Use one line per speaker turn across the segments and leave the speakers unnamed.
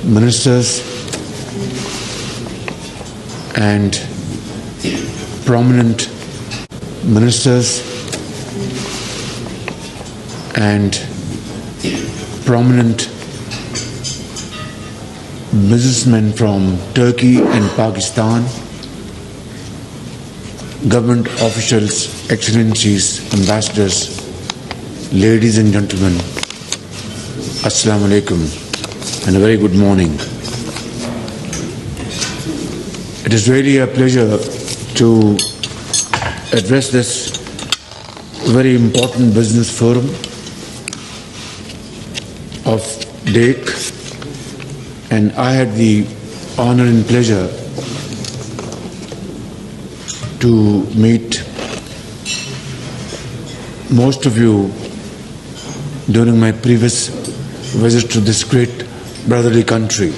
ministers and prominent ministers and prominent businessmen from Turkey and Pakistan, government officials, excellencies, ambassadors, ladies and gentlemen, Assalamu alaikum and a very good morning. It is really a pleasure to address this very important business forum of DAKE, and I had the honor and pleasure to meet most of you during my previous visit to this great brotherly country.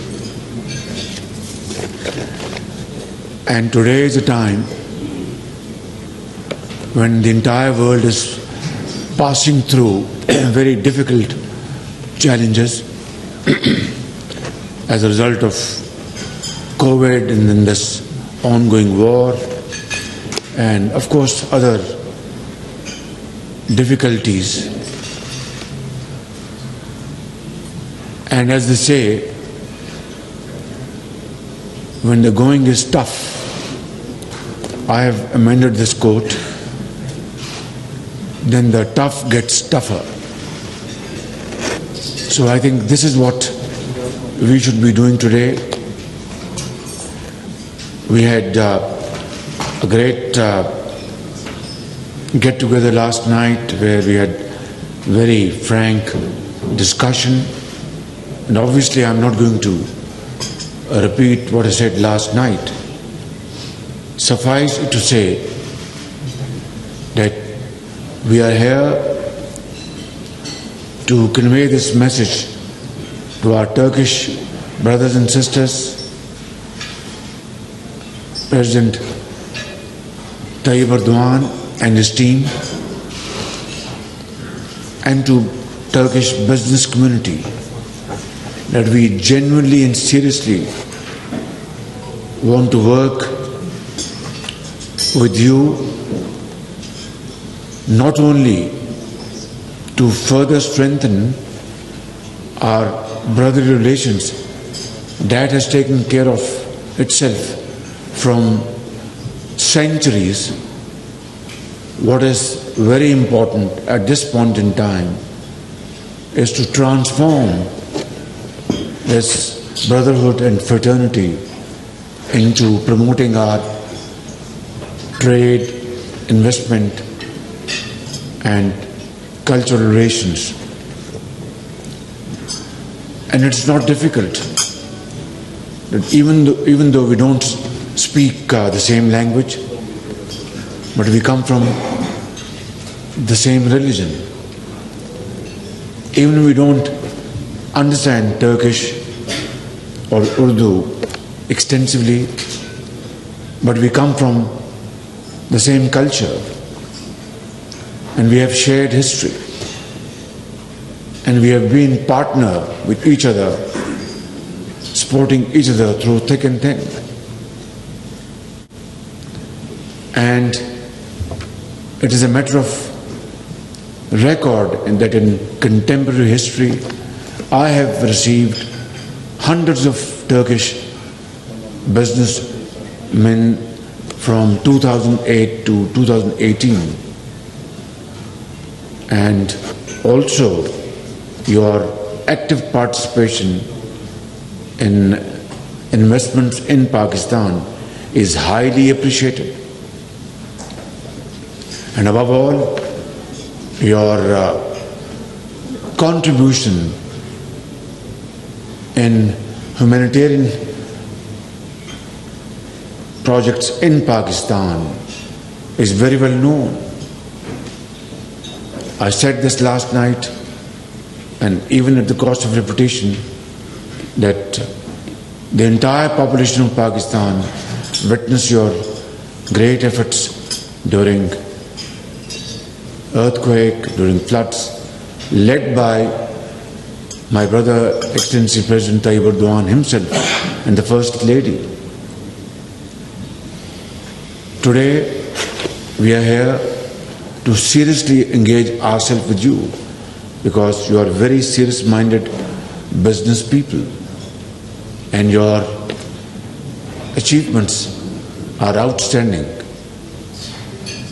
And today is a time when the entire world is passing through very difficult challenges as a result of COVID and then this ongoing war and of course other difficulties. And as they say, when the going is tough, I have amended this quote, then the tough gets tougher. So I think this is what we should be doing today. We had a great get-together last night where we had very frank discussion. And obviously I'm not going to repeat what I said last night. Suffice it to say that we are here to convey this message to our Turkish brothers and sisters. President Tayyip Erdogan and his team, and to Turkish business community, that we genuinely and seriously want to work with you not only to further strengthen our brotherly relations that has taken care of itself from centuries. What is very important at this point in time is to transform this brotherhood and fraternity into promoting our trade, investment and cultural relations. And it's not difficult. Even though we don't speak the same language, but we come from the same religion. Even if we don't understand Turkish or Urdu extensively, but we come from the same culture and we have shared history and we have been partner with each other, supporting each other through thick and thin. And it is a matter of record in that in contemporary history I have received hundreds of Turkish businessmen from 2008 to 2018, and also your active participation in investments in Pakistan is highly appreciated. And above all, your contribution in humanitarian projects in Pakistan is very well known. I said this last night, and even at the cost of repetition, that the entire population of Pakistan witnessed your great efforts during earthquake, during floods, led by my brother, Excellency President Tayyip Erdogan himself, and the First Lady. Today, we are here to seriously engage ourselves with you because you are very serious-minded business people and your achievements are outstanding.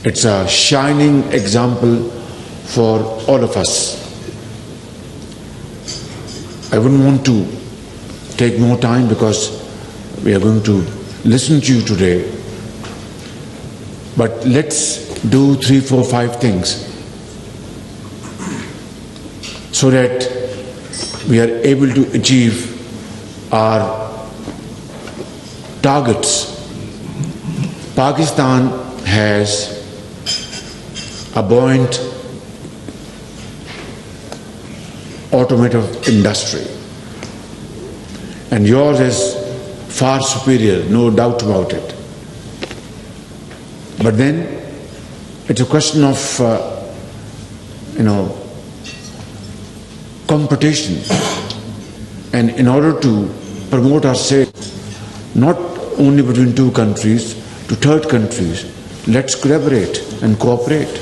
It's a shining example for all of us. I wouldn't want to take more time because we are going to listen to you today. But let's do 3, 4, 5 things so that we are able to achieve our targets. Pakistan has a buoyant automotive industry, and yours is far superior, no doubt about it. But then it's a question of competition, and in order to promote our sales not only between two countries to third countries, let's collaborate and cooperate.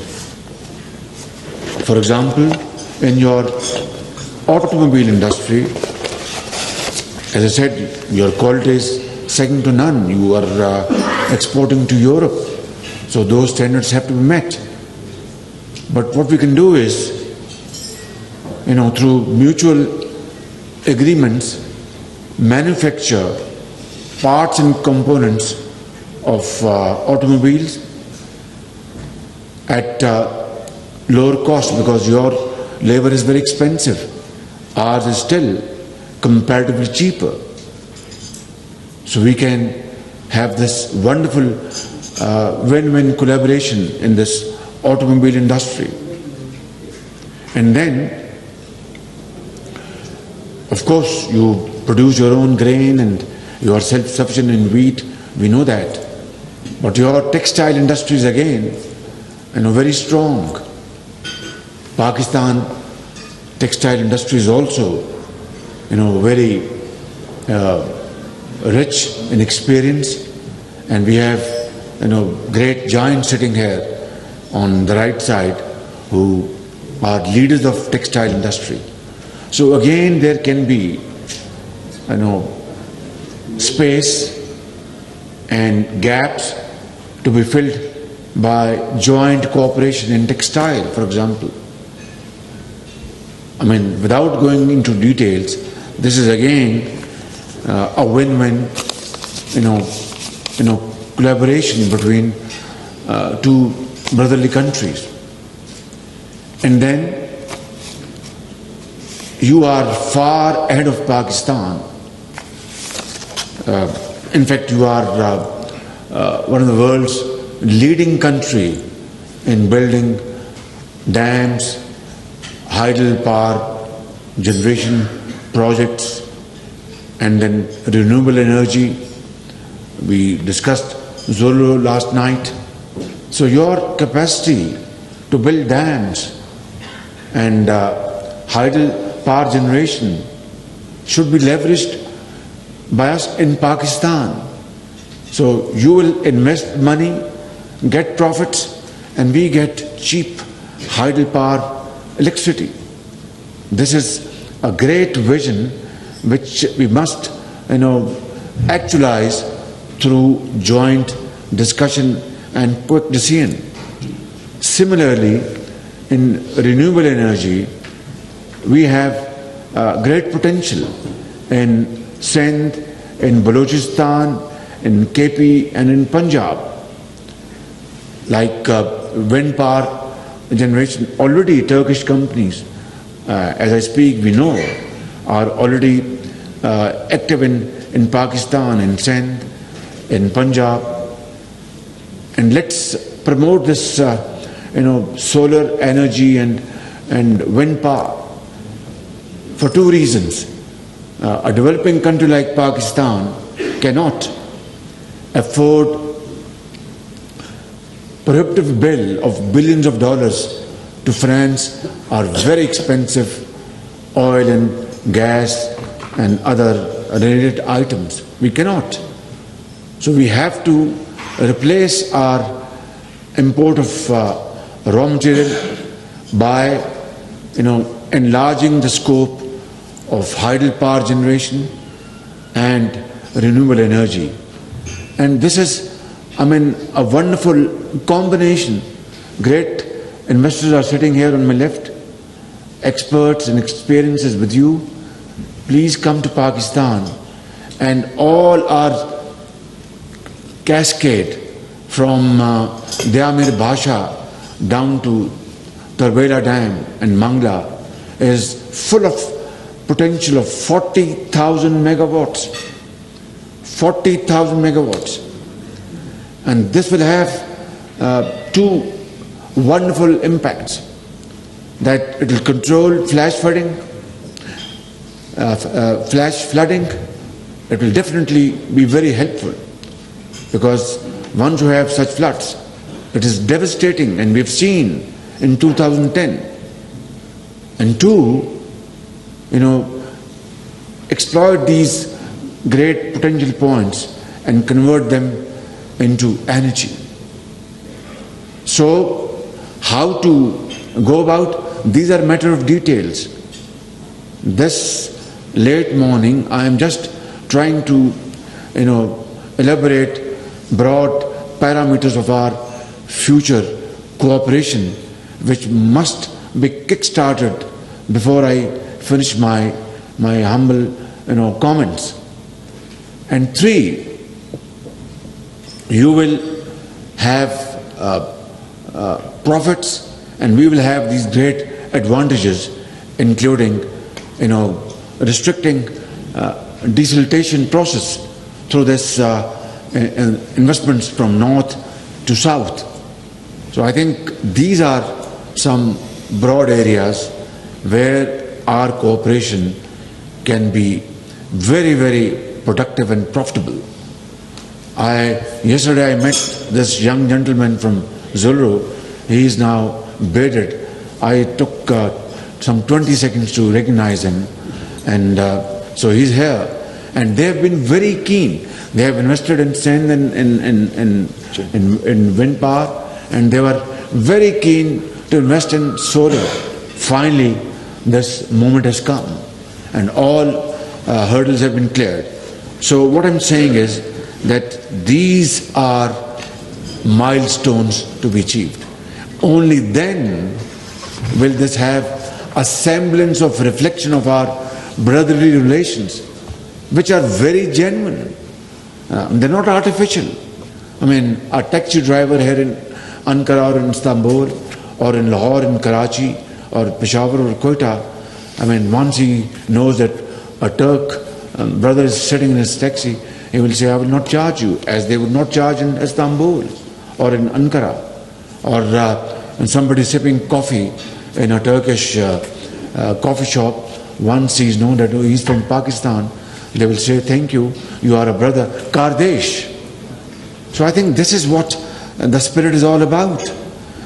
For example, in your automobile industry, as I said, your quality is second to none. You are exporting to Europe, so those standards have to be met. But what we can do is, through mutual agreements, manufacture parts and components of automobiles at lower cost because your labor is very expensive. Ours is still comparatively cheaper. So we can have this wonderful win-win collaboration in this automobile industry. And then, of course, you produce your own grain and you are self-sufficient in wheat, we know that. But your textile industry is again, very strong. Pakistan textile industry is also, very rich in experience, and we have, great giants sitting here on the right side who are leaders of textile industry. So again, there can be, space and gaps to be filled by joint cooperation in textile, for example. Without going into details, this is again a win-win, collaboration between two brotherly countries. And then you are far ahead of Pakistan. In fact, you are one of the world's leading country in building dams, hydel power generation projects, and then renewable energy. We discussed Zolo last night. So your capacity to build dams and hydel power generation should be leveraged by us in Pakistan. So you will invest money, get profits, and we get cheap hydel power electricity. This is a great vision which we must, actualize through joint discussion and quick decision. Similarly, in renewable energy, we have great potential in Sindh, in Balochistan, in KP, and in Punjab. Like wind power generation, already Turkish companies, as I speak, we know, are already active in Pakistan, in Sindh, in Punjab. And let's promote this, solar energy and wind power for two reasons. A developing country like Pakistan cannot afford prohibitive bill of billions of dollars to finance our very expensive oil and gas and other related items. We cannot. So we have to replace our import of raw material by enlarging the scope of hydel power generation and renewable energy. And this is, a wonderful combination. Great investors are sitting here on my left, experts and experiences with you. Please come to Pakistan, and all our cascade from Diyamir Bhasha down to Tarbela Dam and Mangla is full of potential of 40,000 megawatts. 40,000 megawatts. And this will have two wonderful impacts. That it will control flash flooding. It will definitely be very helpful, because once you have such floods, it is devastating, and we've seen in 2010. And two, exploit these great potential points and convert them into energy. So, how to go about? These are matter of details. This late morning, I am just trying to, elaborate broad parameters of our future cooperation, which must be kick-started before I finish my humble, comments. And three, you will have profits, and we will have these great advantages, including, restricting desiltation process through this investments from north to south. So I think these are some broad areas where our cooperation can be very, very productive and profitable. Yesterday I met this young gentleman from Zulu. He is now bearded. I took some 20 seconds to recognize him, and so he's here. And they have been very keen. They have invested in sand and in wind power, and they were very keen to invest in solar. Finally, this moment has come, and all hurdles have been cleared. So what I'm saying is that these are milestones to be achieved. Only then will this have a semblance of reflection of our brotherly relations, which are very genuine. They're not artificial. A taxi driver here in Ankara or in Istanbul or in Lahore, in Karachi or Peshawar or Quetta, once he knows that a Turk brother is sitting in his taxi, he will say, I will not charge you, as they would not charge in Istanbul or in Ankara. Or when somebody is sipping coffee in a Turkish coffee shop, once he's known that he's from Pakistan, they will say, thank you, you are a brother, Kardesh. So I think this is what the spirit is all about.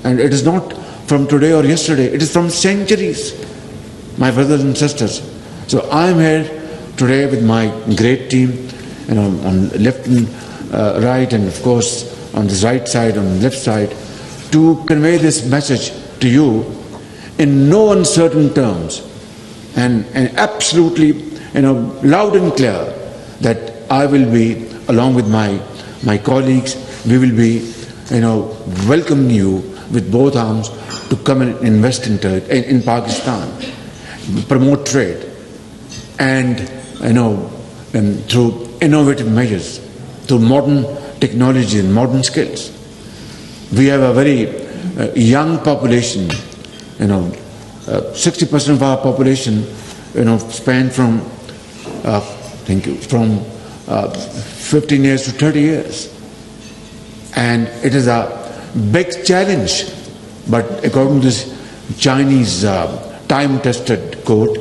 And it is not from today or yesterday, it is from centuries, my brothers and sisters. So I am here today with my great team, on left and right, and of course on this right side, on the left side, to convey this message to you in no uncertain terms, and absolutely, loud and clear, that I will be, along with my colleagues, we will be, welcoming you with both arms to come and invest in Pakistan, promote trade, and through innovative measures, through modern technology and modern skills. We have a very young population. 60% of our population, span from 15 years to 30 years, and it is a big challenge. But according to this Chinese time-tested quote,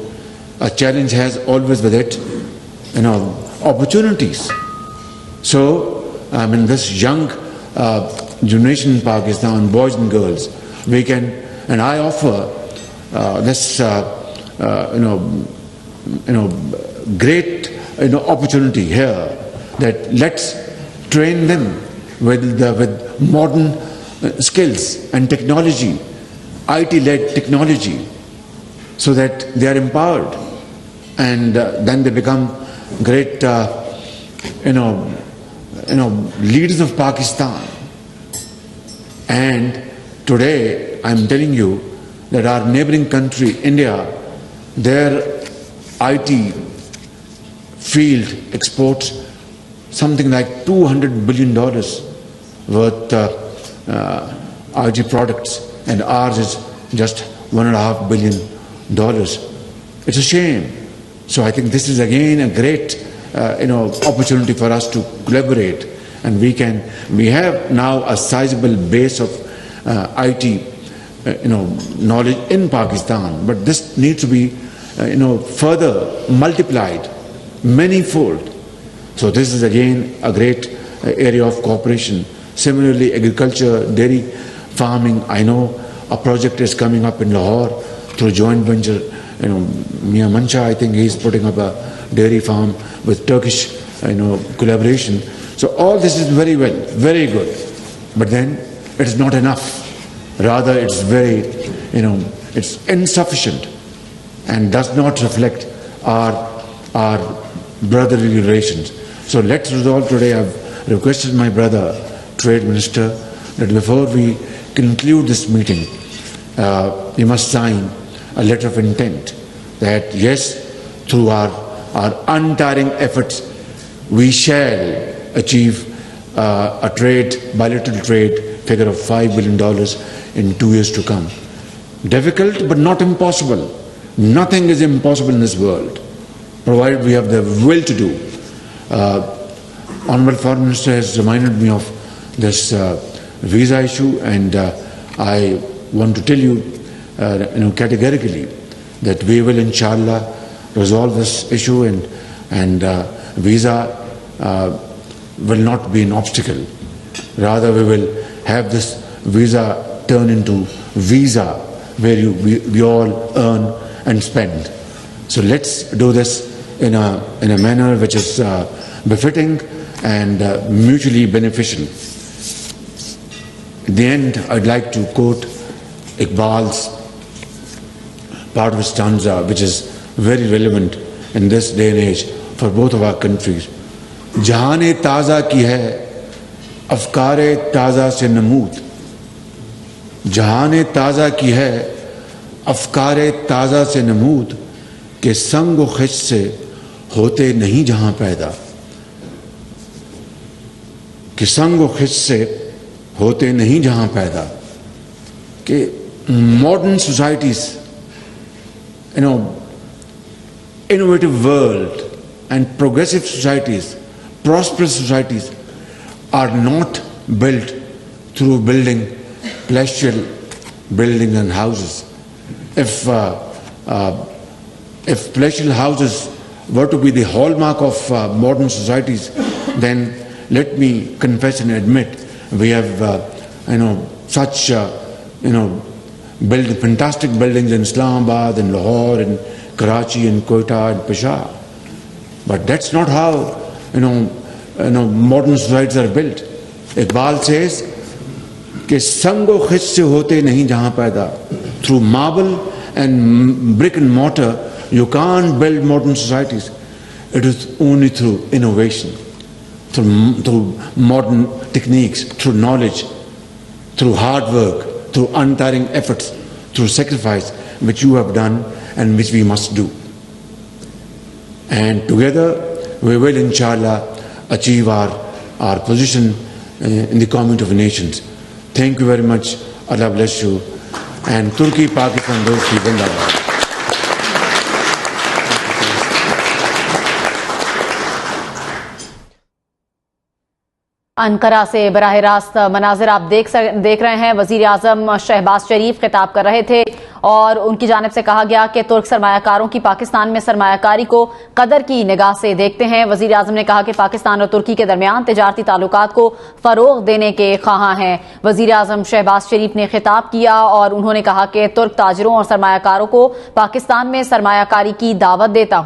a challenge has always with it, opportunities. So, this young generation in Pakistan, boys and girls, we can, and I offer this, great opportunity here, that let's train them with modern skills and technology, IT-led technology, so that they are empowered, and then they become great leaders of Pakistan. And today I'm telling you that our neighboring country, India, their IT field exports something like $200 billion worth IT products, and ours is just $1.5 billion. It's a shame. So I think this is again a great opportunity for us to collaborate, and we have now a sizable base of IT knowledge in Pakistan, but this needs to be further multiplied manyfold. So this is again a great area of cooperation. Similarly, agriculture, dairy farming, I know a project is coming up in Lahore through joint venture. Mia Mancha, I think he's putting up a dairy farm with Turkish collaboration. So all this is very well, very good, but then it is not enough. Rather, it's very, it's insufficient and does not reflect our brotherly relations. So let's resolve today. I've requested my brother, Trade Minister, that before we conclude this meeting, we must sign a letter of intent that yes, through our untiring efforts, we shall achieve a bilateral trade figure of $5 billion in 2 years to come. Difficult, but not impossible. Nothing is impossible in this world, provided we have the will to do. Honorable Foreign Minister has reminded me of this visa issue, and I want to tell you, categorically that we will, inshallah, resolve this issue, and visa will not be an obstacle. Rather, we will have this visa turn into visa, where we all earn and spend. So let's do this in a manner which is befitting and mutually beneficial. At the end, I'd like to quote Iqbal's part of his stanza, which is very relevant in this day and age for both of our countries. Jahane taza ki hai, afkare taza se namood. Jahane taza ki hai, afkare taza se namood. के संग व खिच से होते नहीं जहां पैदा, कि संग व खिच से होते नहीं जहां पैदा, कि modern societies, innovative world and progressive societies, prosperous societies are not built through building palatial buildings and houses. If palatial houses were to be the hallmark of modern societies, then let me confess and admit we have, such, fantastic buildings in Islamabad, in Lahore, in Karachi, in Quetta, and Peshawar. But that's not how, modern societies are built. Iqbal says, कि संगो खिच से होते नहीं जहां पैदा. Through marble and brick and mortar, you can't build modern societies. It is only through innovation, through modern techniques, through knowledge, through hard work, through untiring efforts, through sacrifice, which you have done and which we must do. And together we will, inshallah, achieve our position in the community of nations. Thank you very much. Allah bless you. And Turkey, Pakistan, Dosti, Zindabad.
Ankara से बराह रास्त मनाजिर आप देख रहे हैं। वजीर आजम शहबाज शरीफ खिताब कर रहे थे और उनकी जानिब से कहा गया कि तुर्क सरमायाकारों की पाकिस्तान में सरमायाकारी को कदर की निगाह से देखते हैं। वजीर आजम ने कहा कि पाकिस्तान और तुर्की के दरमियान तिजारती ताल्लुकात को फरोग देने के ख्वाहां हैं। वजीर आजम शहबाज शरीफ ने खिताब किया और उन्होंने कहा कि तुर्क ताजिरों और सरमायाकारों को पाकिस्तान में सरमायाकारी की दावत देता हूं।